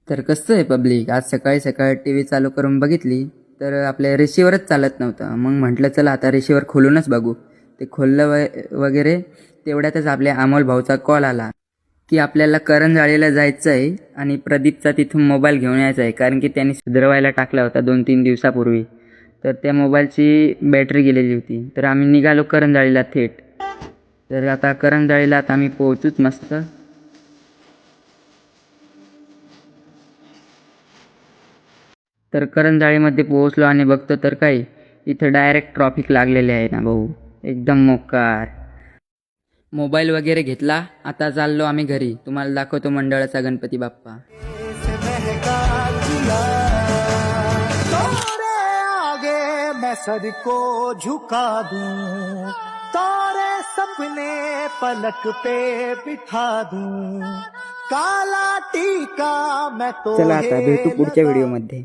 तर कसं आहे पब्लिक, आज सकाळी सकाळी टी व्ही चालू करून बघितली तर आपल्या रिसिवरच चालत नव्हतं. मग म्हटलं चला आता रिसिवर खोलूनच बघू. ते खोललं वगैरे तेवढ्यातच आपल्या अमोल भाऊचा कॉल आला की आपल्याला करंजाळीला जायचं आहे आणि प्रदीपचा तिथून मोबाईल घेऊन यायचा आहे, कारण की त्यांनी सुधरवायला टाकला होता 2-3 दिवसापूर्वी. तर त्या मोबाईलची बॅटरी गेलेली होती. तर आम्ही निघालो करंजाळीला थेट. तर आता करंजाळीला आता आम्ही पोहोचूच मस्त. तर करंजाळीमध्ये पोहोचलो आणि बघतो तर काय, इथं डायरेक्ट ट्रॉफिक लागलेले आहे ना भाऊ, एकदम मोकार. मोबाईल वगैरे घेतला, आता चाललो आम्ही घरी. तुम्हाला दाखवतो मंडळाचा गणपती बाप्पा. मैं सर को झुका दूं, तारे सपने पलक पे बिठा दूं, काला टीका मैं तो चला आता भेटू पुढच्या व्हिडिओमध्ये.